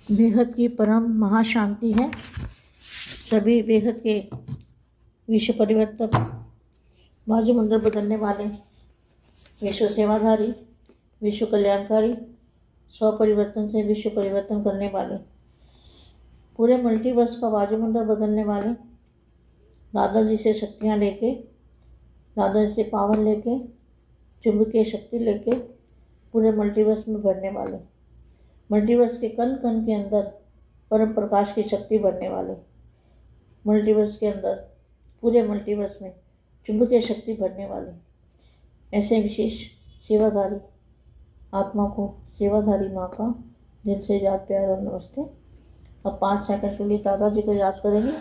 बेहद की परम महाशांति है। सभी बेहद के विश्व परिवर्तक, वायुमंडल बदलने वाले, विश्व सेवाधारी, विश्व कल्याणकारी, स्व परिवर्तन से विश्व परिवर्तन करने वाले, पूरे मल्टीवर्स का वायुमंडल बदलने वाले, दादाजी से शक्तियाँ लेके, दादाजी से पावर लेके, चुंबकीय शक्ति लेके पूरे मल्टीवर्स में भरने वाले, मल्टीवर्स के कण कण के अंदर परम प्रकाश की शक्ति भरने वाले, मल्टीवर्स के अंदर पूरे मल्टीवर्स में चुंबकीय शक्ति भरने वाले, ऐसे विशेष सेवाधारी आत्मा को सेवाधारी माँ का दिल से याद, प्यार और नमस्ते। अब 5 सेकंड के लिए दादाजी को याद करेंगे,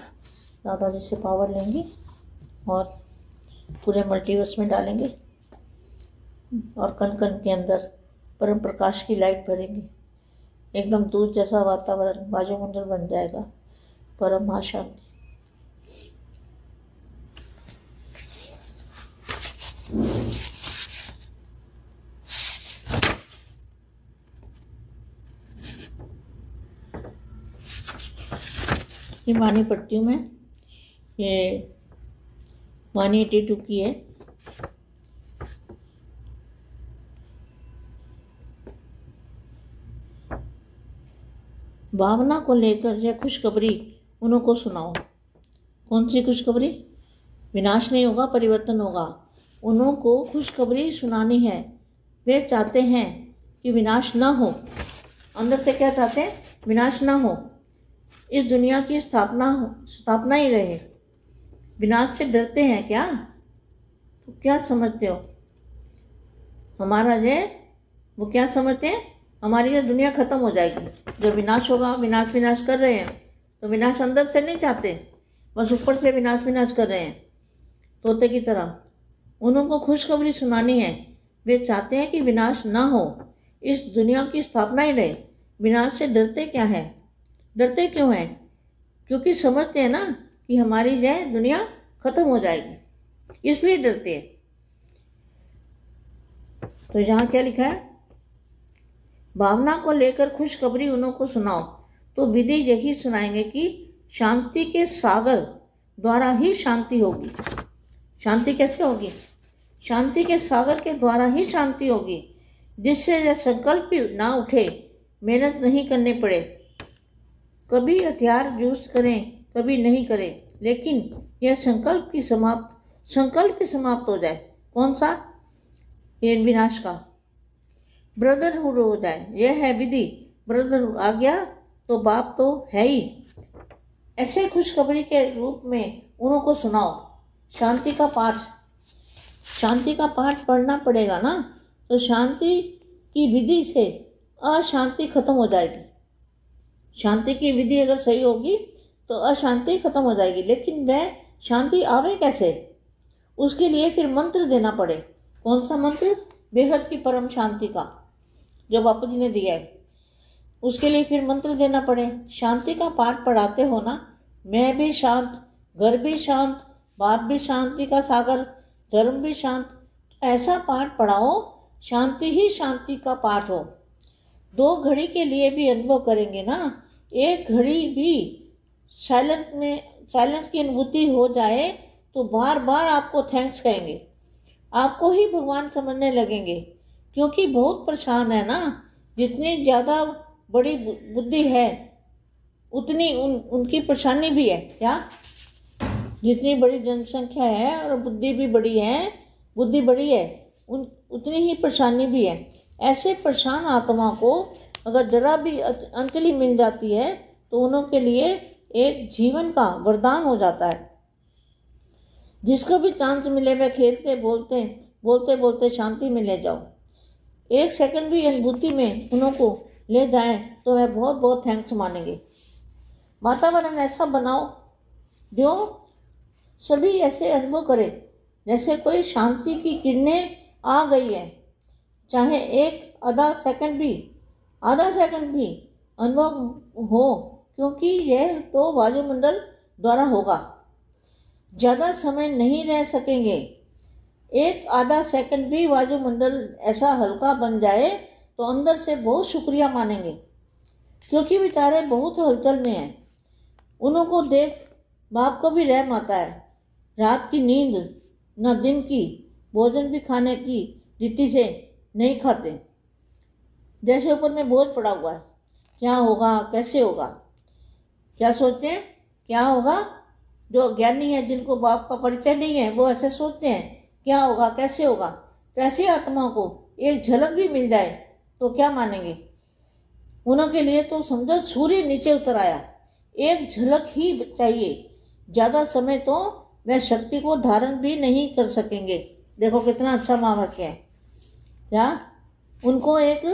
दादाजी से पावर लेंगे और पूरे मल्टीवर्स में डालेंगे और कण कण के अंदर परम प्रकाश की लाइट भरेंगे। एकदम दूध जैसा वातावरण, वायुमंडल बन जाएगा। परम महाशांति। ये वाणी पढ़ती हूँ मैं। ये वाणी 82 की है। भावना को लेकर यह खुशखबरी उन्हों को सुनाओ। कौन सी खुशखबरी? विनाश नहीं होगा, परिवर्तन होगा। उन्हों को खुशखबरी सुनानी है। वे चाहते हैं कि विनाश ना हो। अंदर से क्या चाहते हैं? विनाश ना हो, इस दुनिया की स्थापना ही रहे। विनाश से डरते हैं क्या? तो क्या समझते हो? हमारा वो क्या समझते हैं? हमारी ये दुनिया खत्म हो जाएगी। जो विनाश होगा, विनाश कर रहे हैं तो विनाश अंदर से नहीं चाहते, बस ऊपर से विनाश कर रहे हैं, तोते की तरह। उनको खुशखबरी सुनानी है। वे चाहते हैं कि विनाश ना हो, इस दुनिया की स्थापना ही रहे। विनाश से डरते क्या है? डरते क्यों हैं? क्योंकि समझते हैं ना कि हमारी दुनिया खत्म हो जाएगी, इसलिए डरते हैं। तो यहाँ क्या लिखा है? भावना को लेकर खुशखबरी उन्हों को सुनाओ। तो विधि यही सुनाएंगे कि शांति के सागर द्वारा ही शांति होगी। शांति कैसे होगी? शांति के सागर के द्वारा ही शांति होगी, जिससे यह संकल्प ना उठे, मेहनत नहीं करने पड़े। कभी हथियार यूज करें, कभी नहीं करें, लेकिन यह संकल्प की समाप्त हो जाए। कौन सा? ये विनाश का। ब्रदरहुड हो जाए, यह है विधि। ब्रदरहुड आ गया तो बाप तो है ही। ऐसे खुशखबरी के रूप में उन्हों को सुनाओ। शांति का पाठ पढ़ना पड़ेगा ना, तो शांति की विधि से अशांति खत्म हो जाएगी। शांति की विधि अगर सही होगी तो अशांति खत्म हो जाएगी। लेकिन वह शांति आवे कैसे? उसके लिए फिर मंत्र देना पड़े। कौन सा मंत्र? बेहद की परम शांति का, जो बापू जी ने दिया है। उसके लिए फिर मंत्र देना पड़े। शांति का पाठ पढ़ाते हो ना, मैं भी शांत, घर भी शांत, बाप भी शांति का सागर, धर्म भी शांत। ऐसा पाठ पढ़ाओ, शांति ही शांति का पाठ हो। 2 घड़ी के लिए भी अनुभव करेंगे ना, एक घड़ी भी साइलेंस की अनुभूति हो जाए तो बार बार आपको थैंक्स कहेंगे, आपको ही भगवान समझने लगेंगे। क्योंकि बहुत परेशान है ना। जितनी ज़्यादा बड़ी बुद्धि है उतनी उनकी परेशानी भी है। क्या? जितनी बड़ी जनसंख्या है और बुद्धि भी बड़ी है, बुद्धि बड़ी है, उतनी ही परेशानी भी है। ऐसे परेशान आत्मा को अगर जरा भी अंजलि मिल जाती है तो उनके लिए एक जीवन का वरदान हो जाता है। जिसको भी चांस मिले वह खेलते बोलते शांति में ले जाओ। 1 सेकंड भी अनुभूति में उनको ले जाएं तो वह बहुत बहुत थैंक्स मानेंगे। वातावरण ऐसा बनाओ जो सभी ऐसे अनुभव करें जैसे कोई शांति की किरणें आ गई है। चाहे आधा सेकंड भी अनुभव हो, क्योंकि यह तो वायुमंडल द्वारा होगा। ज़्यादा समय नहीं रह सकेंगे। आधा सेकंड भी वायुमंडल ऐसा हल्का बन जाए तो अंदर से बहुत शुक्रिया मानेंगे। क्योंकि बेचारे बहुत हलचल में हैं। उनको देख बाप को भी रहम आता है। रात की नींद न दिन की, भोजन भी खाने की रीति से नहीं खाते, जैसे ऊपर में बोझ पड़ा हुआ है। क्या होगा, कैसे होगा, क्या सोचते हैं क्या होगा। जो अज्ञानी है, जिनको बाप का परिचय नहीं है, वो ऐसे सोचते हैं क्या होगा, कैसे होगा। तो ऐसी आत्मा को एक झलक भी मिल जाए तो क्या मानेंगे। उनके लिए तो समझो सूर्य नीचे उतर आया, एक झलक ही चाहिए। ज़्यादा समय तो वह शक्ति को धारण भी नहीं कर सकेंगे। देखो कितना अच्छा महावाक्य है। क्या उनको एक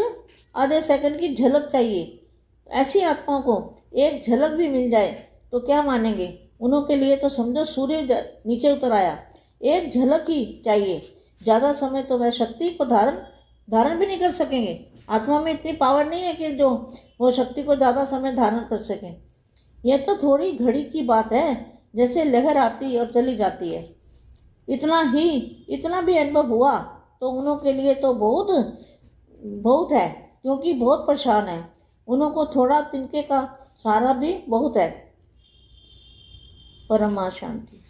आधे सेकंड की झलक चाहिए। ऐसी आत्मा को एक झलक भी मिल जाए तो क्या मानेंगे। उनके लिए तो समझो सूर्य नीचे उतर आया, एक झलक ही चाहिए। ज़्यादा समय तो वह शक्ति को धारण भी नहीं कर सकेंगे। आत्मा में इतनी पावर नहीं है कि जो वो शक्ति को ज़्यादा समय धारण कर सकें। यह तो थोड़ी घड़ी की बात है, जैसे लहर आती और चली जाती है। इतना भी अनुभव हुआ तो उनके लिए तो बहुत है, क्योंकि बहुत परेशान है। उनको थोड़ा तिनके का सहारा भी बहुत है। परमा शांति।